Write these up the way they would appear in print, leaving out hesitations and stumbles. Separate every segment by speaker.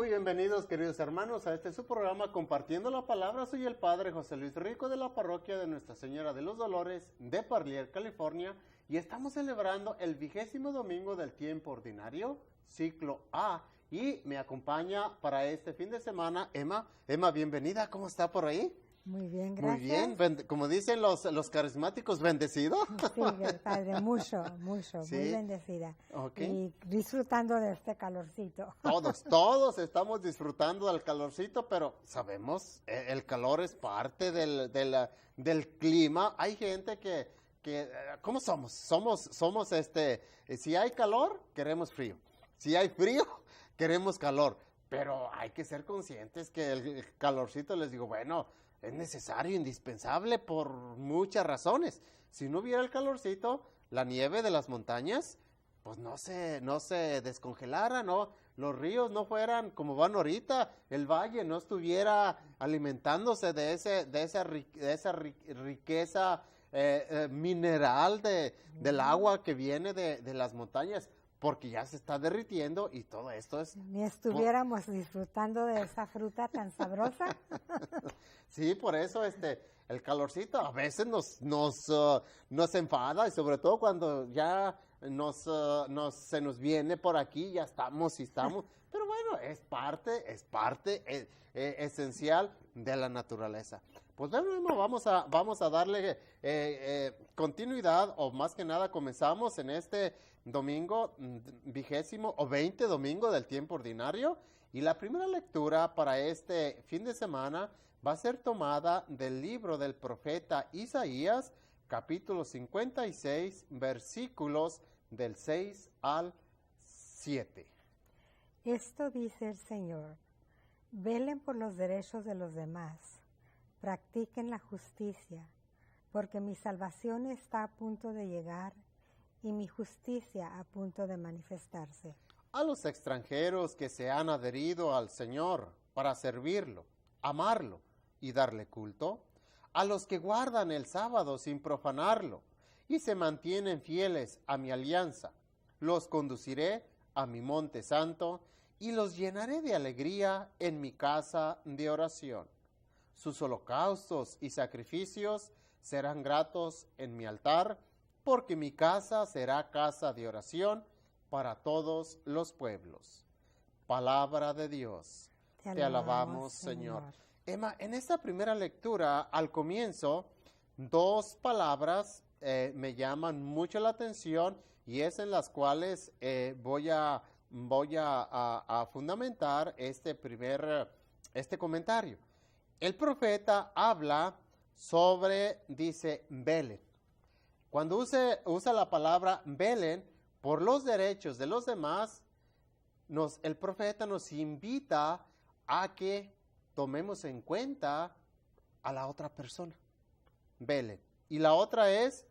Speaker 1: Muy bienvenidos, queridos hermanos, a este su programa Compartiendo la Palabra. Soy el Padre José Luis Rico de la parroquia de Nuestra Señora de los Dolores de Parlier, California, y estamos celebrando el 20º domingo del tiempo ordinario, ciclo A, y me acompaña para este fin de semana Emma. Emma, bienvenida, ¿cómo está por ahí?
Speaker 2: Muy bien, gracias.
Speaker 1: Muy bien, como dicen los carismáticos, ¿bendecido?
Speaker 2: Sí, Padre, mucho,
Speaker 1: ¿Sí?
Speaker 2: muy bendecida.
Speaker 1: Okay.
Speaker 2: Y disfrutando de este calorcito.
Speaker 1: Todos estamos disfrutando del calorcito, pero sabemos, el calor es parte del clima. Hay gente que ¿cómo somos? Si hay calor, queremos frío. Si hay frío, queremos calor. Pero hay que ser conscientes que el calorcito, les digo, bueno, es necesario, indispensable por muchas razones. Si no hubiera el calorcito, la nieve de las montañas, pues no se descongelara, ¿no? Los ríos no fueran como van ahorita, el valle no estuviera alimentándose de esa riqueza mineral del agua que viene de las montañas, porque ya se está derritiendo y todo esto es...
Speaker 2: Ni estuviéramos disfrutando de esa fruta tan sabrosa.
Speaker 1: Sí, por eso el calorcito a veces nos enfada, y sobre todo cuando ya se nos viene por aquí, ya estamos, pero bueno, es parte esencial de la naturaleza. Pues bueno, vamos a darle continuidad, o más que nada comenzamos en este domingo 20º o 20 domingo del tiempo ordinario, y la primera lectura para este fin de semana va a ser tomada del libro del profeta Isaías, capítulo 56, versículos del 6 al 7.
Speaker 2: Esto dice el Señor: velen por los derechos de los demás, practiquen la justicia, porque mi salvación está a punto de llegar y mi justicia a punto de manifestarse.
Speaker 1: A los extranjeros que se han adherido al Señor para servirlo, amarlo y darle culto, a los que guardan el sábado sin profanarlo y se mantienen fieles a mi alianza, los conduciré a mi monte santo y los llenaré de alegría en mi casa de oración. Sus holocaustos y sacrificios serán gratos en mi altar, porque mi casa será casa de oración para todos los pueblos. Palabra de Dios. Te alabamos, Señor. Emma, en esta primera lectura, al comienzo, dos palabras me llaman mucho la atención, y es en las cuales voy a fundamentar este comentario. El profeta habla dice, velen. Cuando usa la palabra velen por los derechos de los demás, el profeta nos invita a que tomemos en cuenta a la otra persona. Velen. Y la otra es,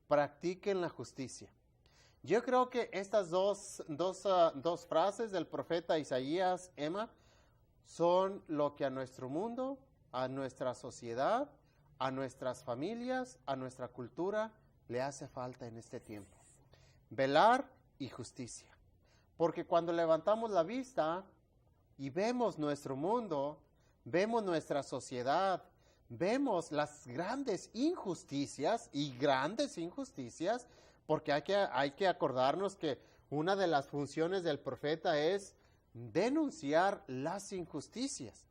Speaker 1: practiquen la justicia. Yo creo que estas dos frases del profeta Isaías, Emma, son lo que a nuestro mundo, a nuestra sociedad, a nuestras familias, a nuestra cultura, le hace falta en este tiempo. Velar y justicia. Porque cuando levantamos la vista y vemos nuestro mundo, vemos nuestra sociedad, vemos las grandes injusticias, porque hay que acordarnos que una de las funciones del profeta es denunciar las injusticias.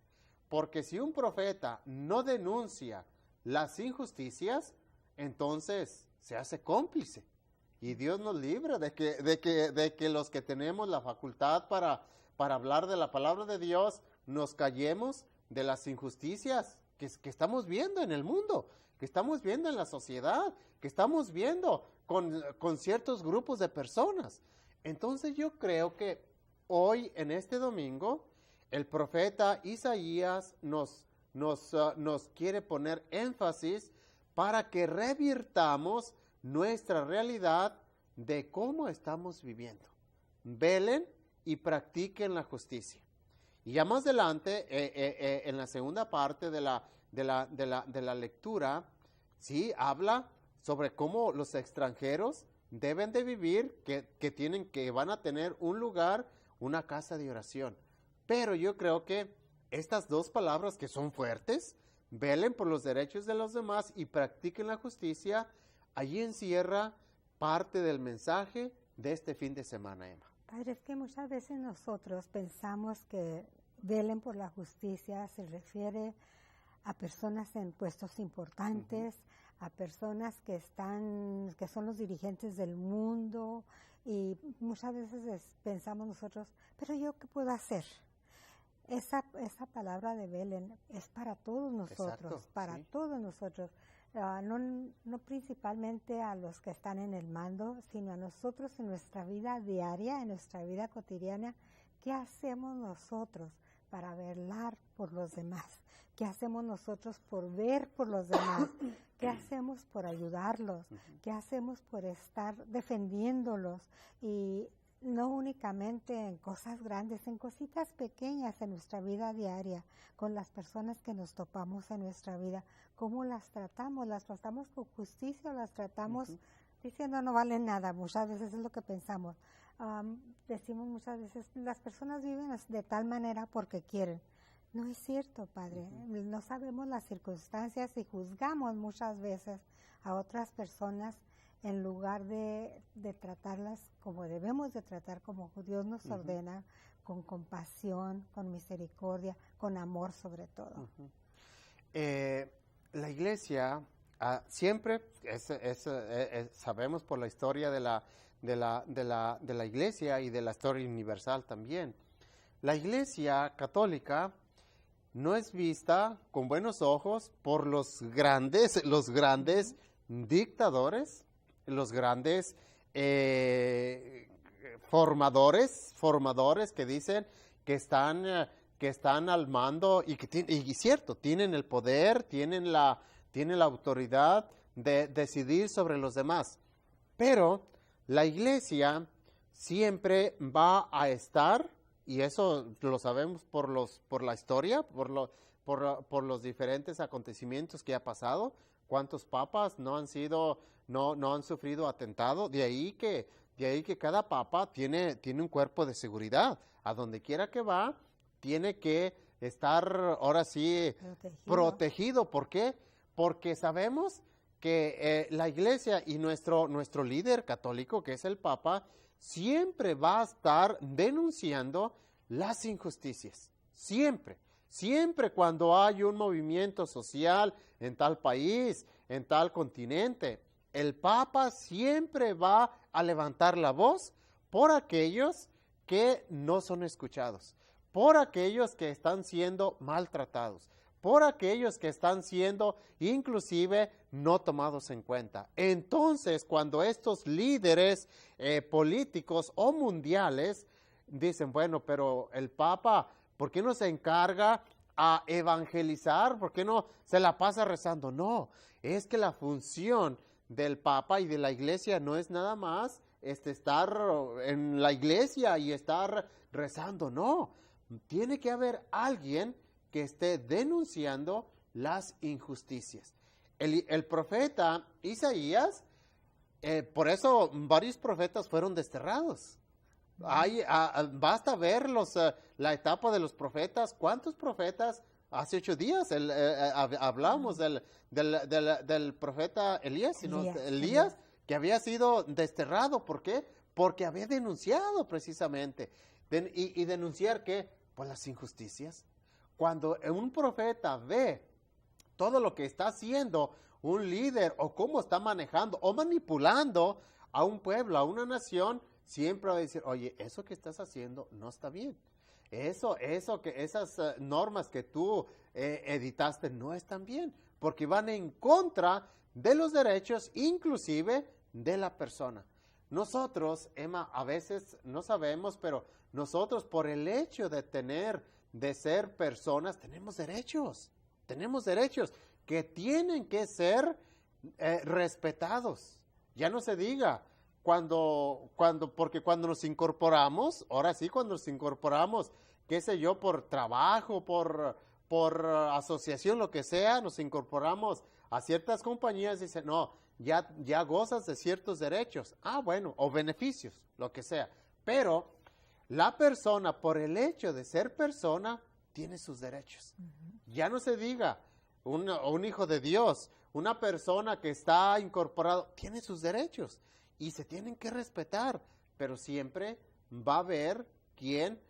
Speaker 1: Porque si un profeta no denuncia las injusticias, entonces se hace cómplice. Y Dios nos libre de que los que tenemos la facultad para hablar de la palabra de Dios nos callemos de las injusticias que estamos viendo en el mundo, que estamos viendo en la sociedad, que estamos viendo con ciertos grupos de personas. Entonces yo creo que hoy, en este domingo, el profeta Isaías nos quiere poner énfasis para que revirtamos nuestra realidad de cómo estamos viviendo. Velen y practiquen la justicia. Y ya más adelante, en la segunda parte de la lectura, sí, habla sobre cómo los extranjeros deben de vivir, que van a tener un lugar, una casa de oración. Pero yo creo que estas dos palabras que son fuertes, velen por los derechos de los demás y practiquen la justicia, allí encierra parte del mensaje de este fin de semana, Emma.
Speaker 2: Padre, es que muchas veces nosotros pensamos que velen por la justicia se refiere a personas en puestos importantes, a personas que son los dirigentes del mundo, y muchas veces pensamos nosotros, pero ¿yo qué puedo hacer? Esa palabra de velen es para todos nosotros,
Speaker 1: Exacto, sí.
Speaker 2: todos nosotros. No principalmente a los que están en el mando, sino a nosotros en nuestra vida diaria, en nuestra vida cotidiana. ¿Qué hacemos nosotros para velar por los demás? ¿Qué hacemos nosotros por ver por los demás? ¿Qué hacemos por ayudarlos? ¿Qué hacemos por estar defendiéndolos? Y no únicamente en cosas grandes, en cositas pequeñas en nuestra vida diaria, con las personas que nos topamos en nuestra vida. ¿Cómo las tratamos? ¿Las tratamos con justicia o las tratamos diciendo no valen nada? Muchas veces es lo que pensamos. Decimos muchas veces, las personas viven de tal manera porque quieren. No es cierto, Padre. No sabemos las circunstancias y juzgamos muchas veces a otras personas en lugar de tratarlas como debemos de tratar, como Dios nos ordena, con compasión, con misericordia, con amor sobre todo.
Speaker 1: La iglesia siempre, sabemos por la historia de la iglesia y de la historia universal también, la iglesia católica no es vista con buenos ojos por los grandes dictadores, los grandes formadores que dicen que están al mando y cierto, tienen el poder, tienen la autoridad de decidir sobre los demás. Pero la iglesia siempre va a estar, y eso lo sabemos por la historia, por los diferentes acontecimientos que ha pasado. ¿Cuántos papas no han sufrido atentado? De ahí que cada papa tiene un cuerpo de seguridad. A donde quiera que va, tiene que estar ahora sí protegido. ¿Por qué? Porque sabemos que la iglesia y nuestro líder católico, que es el papa, siempre va a estar denunciando las injusticias. Siempre cuando hay un movimiento social en tal país, en tal continente, el Papa siempre va a levantar la voz por aquellos que no son escuchados, por aquellos que están siendo maltratados, por aquellos que están siendo inclusive no tomados en cuenta. Entonces, cuando estos líderes políticos o mundiales dicen, bueno, pero el Papa, ¿por qué no se encarga a evangelizar? ¿Por qué no se la pasa rezando? No, es que la función del Papa y de la Iglesia no es nada más estar en la Iglesia y estar rezando, no. Tiene que haber alguien que esté denunciando las injusticias. El profeta Isaías, por eso varios profetas fueron desterrados. Basta ver la etapa de los profetas. ¿Cuántos profetas? Hace 8 días hablamos del profeta Elías, que había sido desterrado. ¿Por qué? Porque había denunciado precisamente. ¿Y denunciar qué? Pues las injusticias. Cuando un profeta ve todo lo que está haciendo un líder o cómo está manejando o manipulando a un pueblo, a una nación, siempre va a decir, oye, eso que estás haciendo no está bien. Esas normas que tú editaste no están bien, porque van en contra de los derechos, inclusive de la persona. Nosotros, Emma, a veces no sabemos, pero nosotros por el hecho de ser personas, tenemos derechos que tienen que ser respetados. Ya no se diga, porque cuando nos incorporamos, ahora sí, cuando nos incorporamos, qué sé yo, por trabajo, por asociación, lo que sea, nos incorporamos a ciertas compañías y dicen, no, ya gozas de ciertos derechos. Bueno, o beneficios, lo que sea. Pero la persona, por el hecho de ser persona, tiene sus derechos. Ya no se diga un hijo de Dios, una persona que está incorporado, tiene sus derechos y se tienen que respetar, pero siempre va a haber quien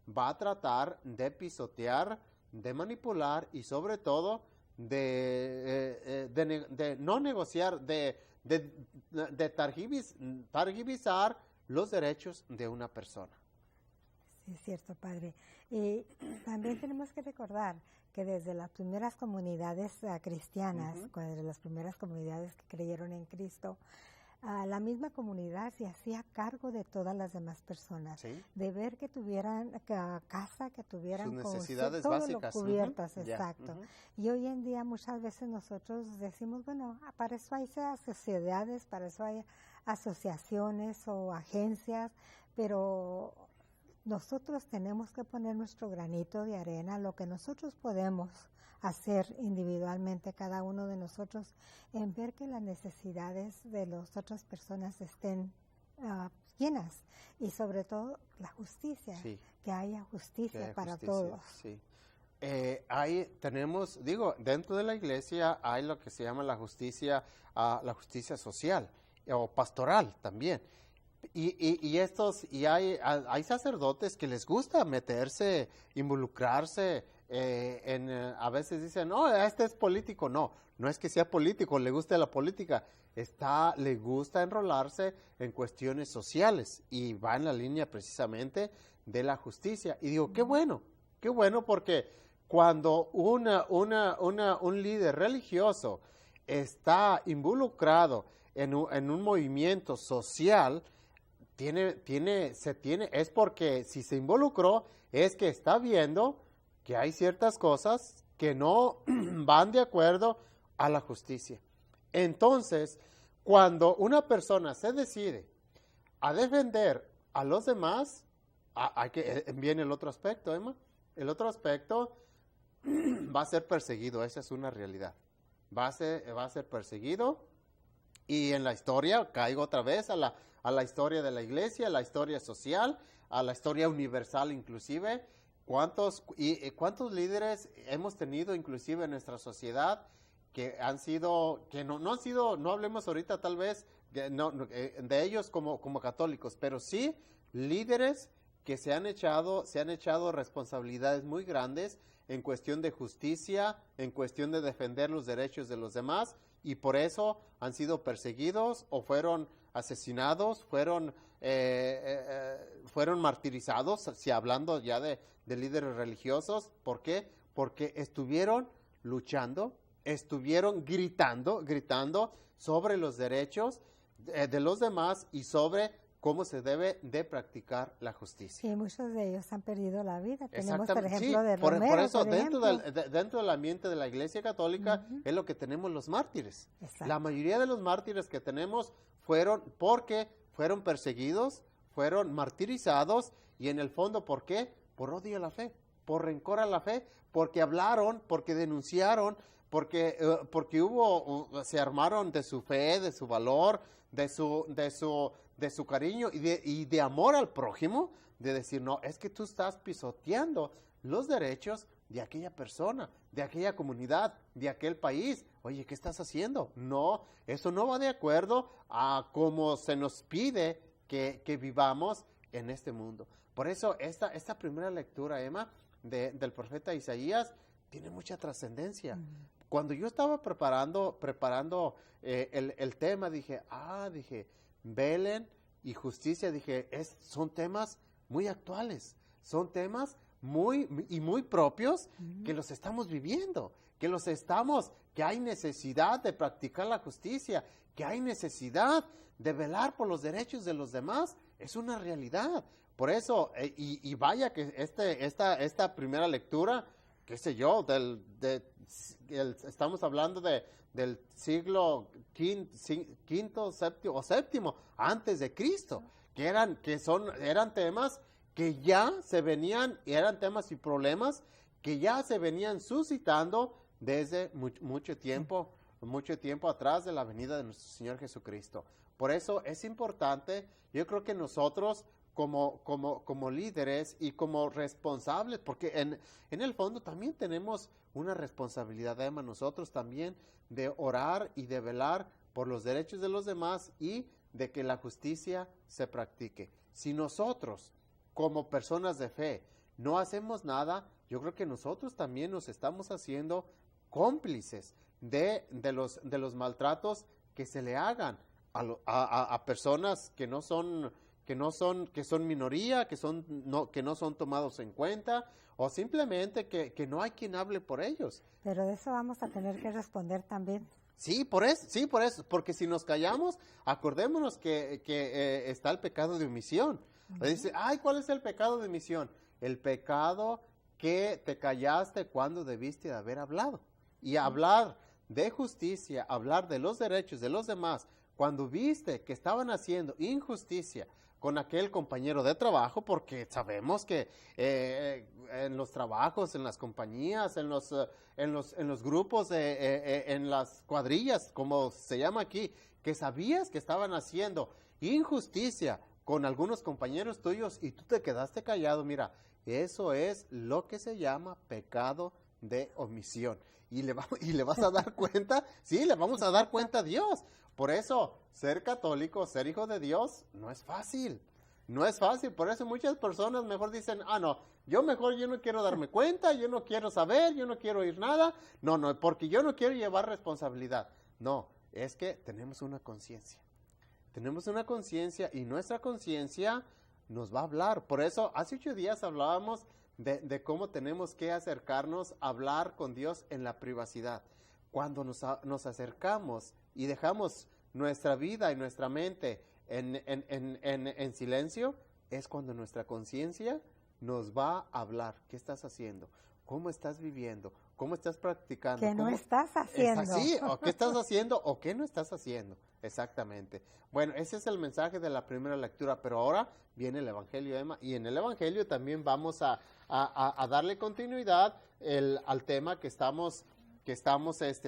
Speaker 1: va a tratar de pisotear, de manipular y sobre todo de no negociar, de targibizar los derechos de una persona.
Speaker 2: Sí, es cierto, Padre. Y también tenemos que recordar que desde las primeras comunidades cristianas, desde las primeras comunidades que creyeron en Cristo, la misma comunidad se hacía cargo de todas las demás personas,
Speaker 1: ¿sí?
Speaker 2: De ver que tuvieran casa, que tuvieran
Speaker 1: sus necesidades
Speaker 2: todo
Speaker 1: básicas
Speaker 2: lo cubiertas,
Speaker 1: Yeah.
Speaker 2: exacto. Y hoy en día muchas veces nosotros decimos, bueno, para eso hay sociedades, para eso hay asociaciones o agencias, pero nosotros tenemos que poner nuestro granito de arena, lo que nosotros podemos hacer individualmente, cada uno de nosotros, en ver que las necesidades de las otras personas estén llenas y sobre todo la justicia,
Speaker 1: Sí.
Speaker 2: que haya justicia para
Speaker 1: justicia,
Speaker 2: todos.
Speaker 1: Sí. Tenemos, dentro de la iglesia hay lo que se llama la justicia social o pastoral también. Y hay sacerdotes que les gusta meterse, involucrarse a veces dicen, no, este es político. No es que sea político, le guste la política, le gusta enrolarse en cuestiones sociales y va en la línea precisamente de la justicia. Y digo, qué bueno porque cuando un líder religioso está involucrado en un movimiento social, es porque si se involucró es que está viendo que hay ciertas cosas que no van de acuerdo a la justicia. Entonces, cuando una persona se decide a defender a los demás, viene el otro aspecto, Emma. El otro aspecto va a ser perseguido, esa es una realidad. Va a ser perseguido. Y en la historia, caigo otra vez a la historia de la iglesia, a la historia social, a la historia universal inclusive. ¿Cuántos líderes hemos tenido inclusive en nuestra sociedad que han sido, que no han sido, no hablemos ahorita tal vez de ellos como católicos, pero sí líderes que se han echado responsabilidades muy grandes en cuestión de justicia, en cuestión de defender los derechos de los demás, y por eso han sido perseguidos o fueron asesinados, fueron martirizados, si hablando ya de líderes religiosos. ¿Por qué? Porque estuvieron luchando, estuvieron gritando sobre los derechos de los demás y sobre cómo se debe de practicar la justicia.
Speaker 2: Y muchos de ellos han perdido la vida. Tenemos, por ejemplo, de
Speaker 1: por
Speaker 2: Romero,
Speaker 1: eso, dentro del ambiente de la Iglesia Católica, es lo que tenemos los mártires.
Speaker 2: Exacto.
Speaker 1: La mayoría de los mártires que tenemos fueron porque fueron perseguidos, fueron martirizados, y en el fondo, ¿por qué? Por odio a la fe, por rencor a la fe, porque hablaron, porque denunciaron, porque se armaron de su fe, de su valor, de su cariño y de amor al prójimo, de decir, no, es que tú estás pisoteando los derechos de aquella persona, de aquella comunidad, de aquel país. Oye, ¿qué estás haciendo? No, eso no va de acuerdo a cómo se nos pide que vivamos en este mundo. Por eso esta primera lectura, Emma, del profeta Isaías, tiene mucha trascendencia. Cuando yo estaba preparando el tema, dije, velen y justicia, son temas muy actuales, son temas muy propios que los estamos viviendo, que hay necesidad de practicar la justicia, que hay necesidad de velar por los derechos de los demás. Es una realidad. Por eso, y vaya que esta primera lectura, qué sé yo, estamos hablando del siglo quinto, séptimo, antes de Cristo, que eran temas que ya se venían, eran temas y problemas que ya se venían suscitando desde mucho tiempo atrás de la venida de nuestro Señor Jesucristo. Por eso es importante, yo creo que nosotros, como líderes y como responsables, porque en el fondo también tenemos una responsabilidad, Emma, nosotros también, de orar y de velar por los derechos de los demás y de que la justicia se practique. Si nosotros, como personas de fe, no hacemos nada, yo creo que nosotros también nos estamos haciendo cómplices de los maltratos que se le hagan a personas que son minoría, que no son tomados en cuenta, o simplemente que no hay quien hable por ellos.
Speaker 2: Pero de eso vamos a tener que responder también.
Speaker 1: Sí, por eso, porque si nos callamos, acordémonos que está el pecado de omisión. Dice, ¿cuál es el pecado de omisión? El pecado que te callaste cuando debiste de haber hablado. Y hablar de justicia, hablar de los derechos de los demás, cuando viste que estaban haciendo injusticia con aquel compañero de trabajo, porque sabemos que en los trabajos, en las compañías, en los grupos, en las cuadrillas, como se llama aquí, que sabías que estaban haciendo injusticia con algunos compañeros tuyos y tú te quedaste callado, mira, eso es lo que se llama pecado de omisión. Y le vas a dar cuenta, sí, le vamos a dar cuenta a Dios. Por eso, ser católico, ser hijo de Dios, no es fácil. No es fácil. Por eso muchas personas mejor dicen, no, yo no quiero darme cuenta, yo no quiero saber, yo no quiero oír nada. No, porque yo no quiero llevar responsabilidad. No, es que tenemos una conciencia. Tenemos una conciencia y nuestra conciencia nos va a hablar. Por eso, hace 8 días hablábamos de cómo tenemos que acercarnos a hablar con Dios en la privacidad. Cuando nos acercamos y dejamos nuestra vida y nuestra mente en silencio, es cuando nuestra conciencia nos va a hablar. ¿Qué estás haciendo? ¿Cómo estás viviendo? ¿Cómo estás practicando?
Speaker 2: ¿Qué no estás haciendo?
Speaker 1: ¿Es así? ¿O qué estás haciendo? ¿O qué no estás haciendo? Exactamente. Bueno, ese es el mensaje de la primera lectura, pero ahora viene el Evangelio, Emma, y en el Evangelio también vamos a darle continuidad al tema que estamos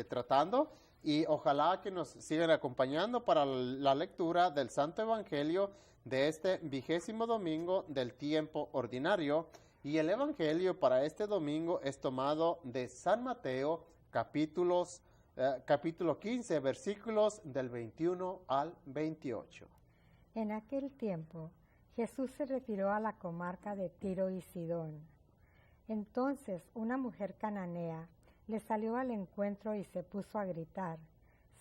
Speaker 1: tratando, y ojalá que nos sigan acompañando para la lectura del Santo Evangelio de este 20º domingo del tiempo ordinario. Y el Evangelio para este domingo es tomado de San Mateo, capítulo 15, versículos del 21 al 28.
Speaker 2: En aquel tiempo, Jesús se retiró a la comarca de Tiro y Sidón. Entonces una mujer cananea le salió al encuentro y se puso a gritar,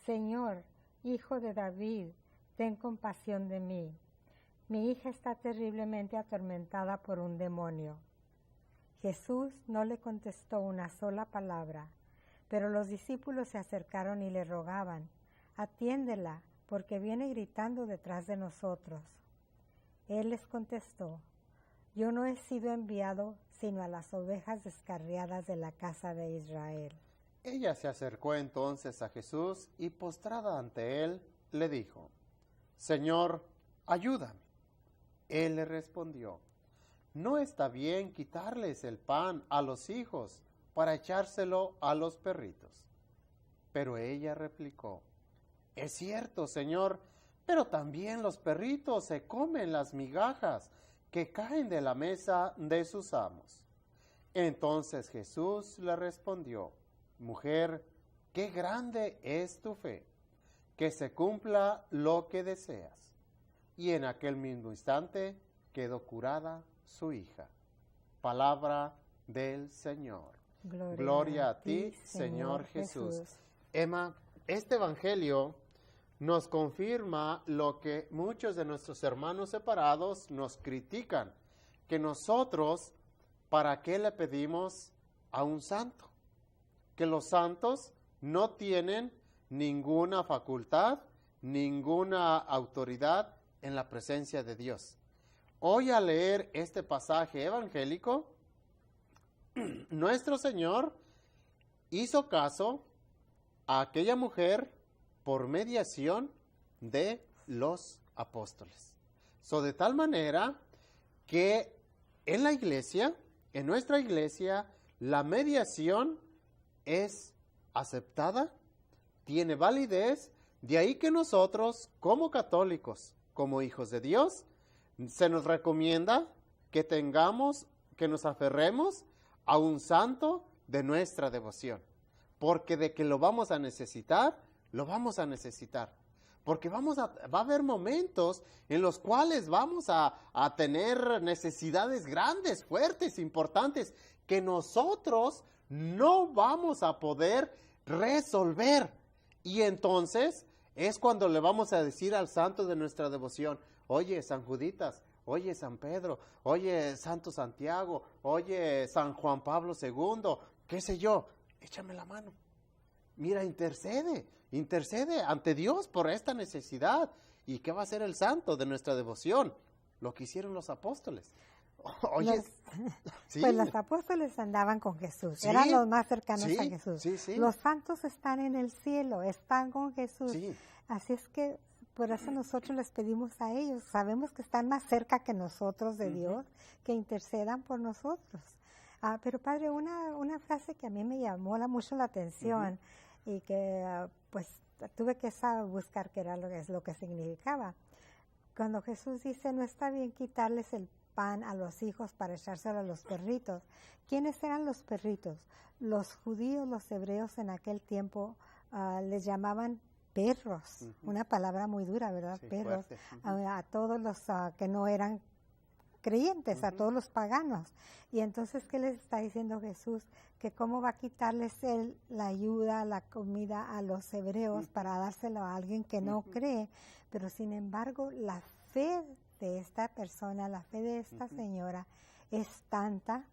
Speaker 2: «Señor, Hijo de David, ten compasión de mí. Mi hija está terriblemente atormentada por un demonio». Jesús no le contestó una sola palabra, pero los discípulos se acercaron y le rogaban, «Atiéndela, porque viene gritando detrás de nosotros». Él les contestó, «Yo no he sido enviado sino a las ovejas descarriadas de la casa de Israel».
Speaker 1: Ella se acercó entonces a Jesús y postrada ante él, le dijo, «Señor, ayúdame». Él le respondió, «No está bien quitarles el pan a los hijos para echárselo a los perritos». Pero ella replicó, «Es cierto, Señor, pero también los perritos se comen las migajas que caen de la mesa de sus amos». Entonces Jesús le respondió, «Mujer, qué grande es tu fe, que se cumpla lo que deseas». Y en aquel mismo instante quedó curada su hija. Palabra del Señor. Gloria a ti, Señor Jesús. Emma, este Evangelio nos confirma lo que muchos de nuestros hermanos separados nos critican, que nosotros, ¿para qué le pedimos a un santo? Que los santos no tienen ninguna facultad, ninguna autoridad en la presencia de Dios. Hoy, al leer este pasaje evangélico, nuestro Señor hizo caso a aquella mujer por mediación de los apóstoles. De tal manera que en la iglesia, en nuestra iglesia, la mediación es aceptada, tiene validez, de ahí que nosotros, como católicos, como hijos de Dios, se nos recomienda que que nos aferremos a un santo de nuestra devoción, porque de que lo vamos a necesitar, lo vamos a necesitar. Porque va a haber momentos en los cuales vamos a tener necesidades grandes, fuertes, importantes, que nosotros no vamos a poder resolver. Y entonces es cuando le vamos a decir al santo de nuestra devoción: oye, San Juditas, oye, San Pedro, oye, Santo Santiago, oye, San Juan Pablo II, qué sé yo, échame la mano. Mira, intercede ante Dios por esta necesidad. ¿Y qué va a hacer el santo de nuestra devoción? Lo que hicieron los apóstoles. Oye,
Speaker 2: ¿sí? Pues los apóstoles andaban con Jesús, ¿sí? Eran los más cercanos a Jesús.
Speaker 1: Sí.
Speaker 2: Los santos están en el cielo, están con Jesús. Sí. Así es que por eso nosotros les pedimos a ellos, sabemos que están más cerca que nosotros de Dios, que intercedan por nosotros. Pero padre, una frase que a mí me llamó mucho la atención y que pues tuve que buscar qué era lo que significaba. Cuando Jesús dice: no está bien quitarles el pan a los hijos para echárselo a los perritos. ¿Quiénes eran los perritos? Los judíos, los hebreos en aquel tiempo les llamaban perros, una palabra muy dura, ¿verdad? Sí, perros, a todos los que no eran creyentes, a todos los paganos. Y entonces, ¿qué les está diciendo Jesús? Que cómo va a quitarles la ayuda, la comida a los hebreos para dárselo a alguien que no cree. Pero sin embargo, la fe de esta persona, la fe de esta señora es tanta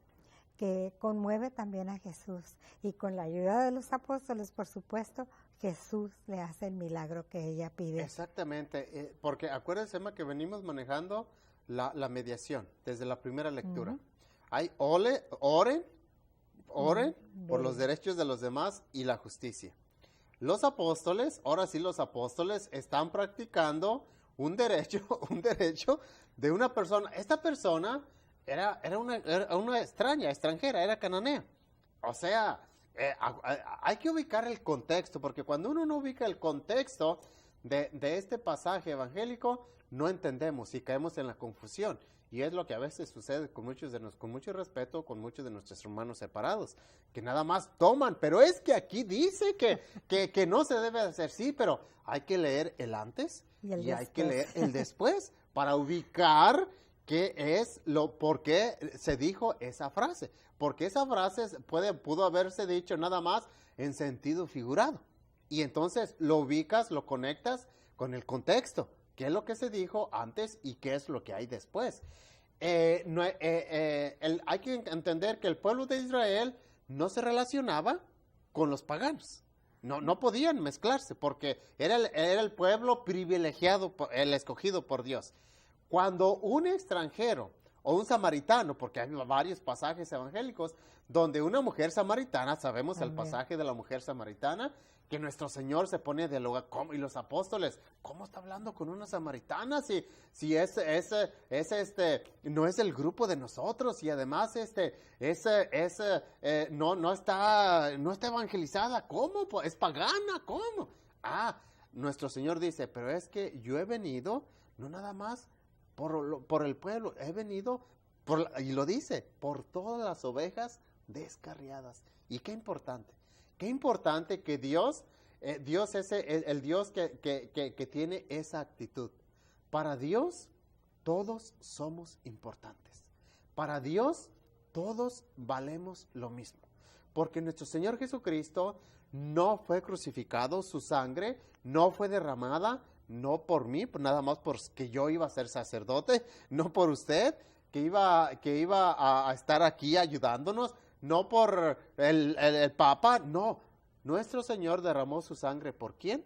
Speaker 2: que conmueve también a Jesús. Y con la ayuda de los apóstoles, por supuesto, Jesús le hace el milagro que ella pide.
Speaker 1: Exactamente, porque acuérdense, Emma, que venimos manejando la mediación desde la primera lectura. Hay oren por los derechos de los demás y la justicia. Los apóstoles, ahora sí los apóstoles, están practicando un derecho de una persona. Esta persona era una extranjera, era cananea. O sea, hay que ubicar el contexto, porque cuando uno no ubica el contexto de este pasaje evangélico, no entendemos y caemos en la confusión. Y es lo que a veces sucede con mucho respeto, con muchos de nuestros hermanos separados, que nada más toman, pero es que aquí dice que no se debe hacer, sí, pero hay que leer el antes y hay que leer el después para ubicar por qué se dijo esa frase. Porque esa frase pudo haberse dicho nada más en sentido figurado. Y entonces lo ubicas, lo conectas con el contexto. ¿Qué es lo que se dijo antes y qué es lo que hay después? Hay que entender que el pueblo de Israel no se relacionaba con los paganos. No podían mezclarse porque era el pueblo privilegiado, el escogido por Dios. Cuando un extranjero o un samaritano, porque hay varios pasajes evangélicos donde una mujer samaritana, sabemos el pasaje de la mujer samaritana, que nuestro Señor se pone a dialogar, ¿cómo? Y los apóstoles, ¿cómo está hablando con una samaritana si no es el grupo de nosotros y además no está evangelizada? ¿Cómo? Es pagana, ¿cómo? Nuestro Señor dice, pero es que yo he venido no nada más por el pueblo, he venido y lo dice, por todas las ovejas descarriadas. Y qué importante que Dios es el Dios que tiene esa actitud. Para Dios todos somos importantes. Para Dios todos valemos lo mismo. Porque nuestro Señor Jesucristo no fue crucificado, su sangre no fue derramada, no por mí, nada más porque yo iba a ser sacerdote, no por usted, que iba a estar aquí ayudándonos, no por el Papa, no. Nuestro Señor derramó su sangre, ¿por quién?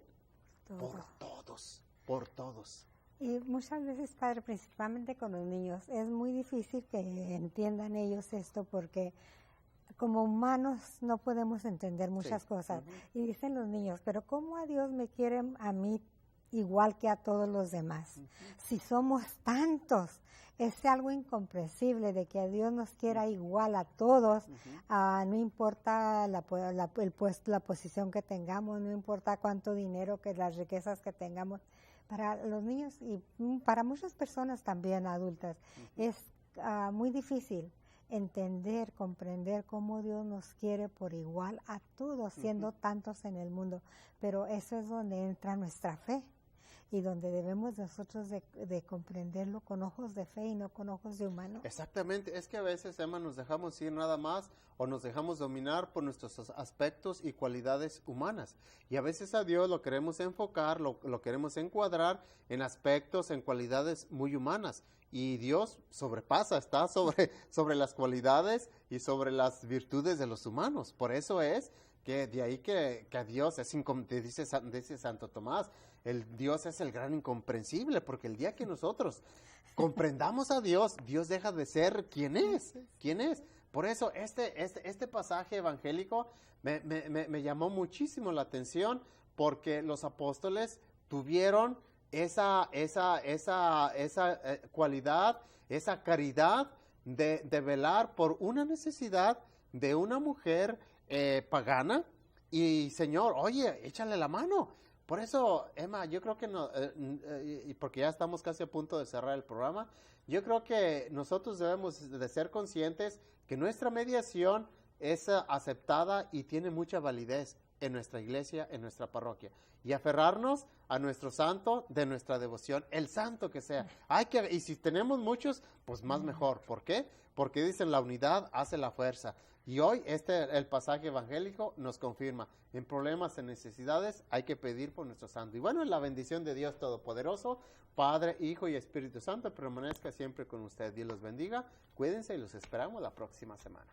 Speaker 1: Por todos.
Speaker 2: Y muchas veces, padre, principalmente con los niños, es muy difícil que entiendan ellos esto porque como humanos no podemos entender muchas cosas. Y dicen los niños, pero ¿cómo a Dios me quiere a mí igual que a todos los demás. Si somos tantos, es algo incomprensible de que Dios nos quiera igual a todos, no importa la posición que tengamos, no importa cuánto dinero, que las riquezas que tengamos. Para los niños y para muchas personas también adultas, es muy difícil entender, comprender cómo Dios nos quiere por igual a todos, siendo tantos en el mundo. Pero eso es donde entra nuestra fe y donde debemos nosotros de comprenderlo con ojos de fe y no con ojos de humano.
Speaker 1: Exactamente, es que a veces, Emma, nos dejamos ir nada más o nos dejamos dominar por nuestros aspectos y cualidades humanas. Y a veces a Dios lo queremos enfocar, lo queremos encuadrar en aspectos, en cualidades muy humanas. Y Dios sobrepasa, está sobre las cualidades y sobre las virtudes de los humanos. Por eso es que de ahí que a Dios dice Santo Tomás, el Dios es el gran incomprensible, porque el día que nosotros comprendamos a Dios, Dios deja de ser quien es. Por eso este pasaje evangélico me llamó muchísimo la atención, porque los apóstoles tuvieron esa cualidad, esa caridad de velar por una necesidad de una mujer pagana, y Señor, oye, échale la mano. Por eso, Emma, yo creo que no, y porque ya estamos casi a punto de cerrar el programa, yo creo que nosotros debemos de ser conscientes que nuestra mediación es aceptada y tiene mucha validez en nuestra iglesia, en nuestra parroquia, y aferrarnos a nuestro santo de nuestra devoción, el santo que sea. Y si tenemos muchos, pues más mejor. ¿Por qué? Porque dicen la unidad hace la fuerza. Y hoy el pasaje evangélico nos confirma, en problemas, en necesidades, hay que pedir por nuestro santo. Y bueno, la bendición de Dios Todopoderoso, Padre, Hijo y Espíritu Santo, permanezca siempre con usted. Dios los bendiga, cuídense y los esperamos la próxima semana.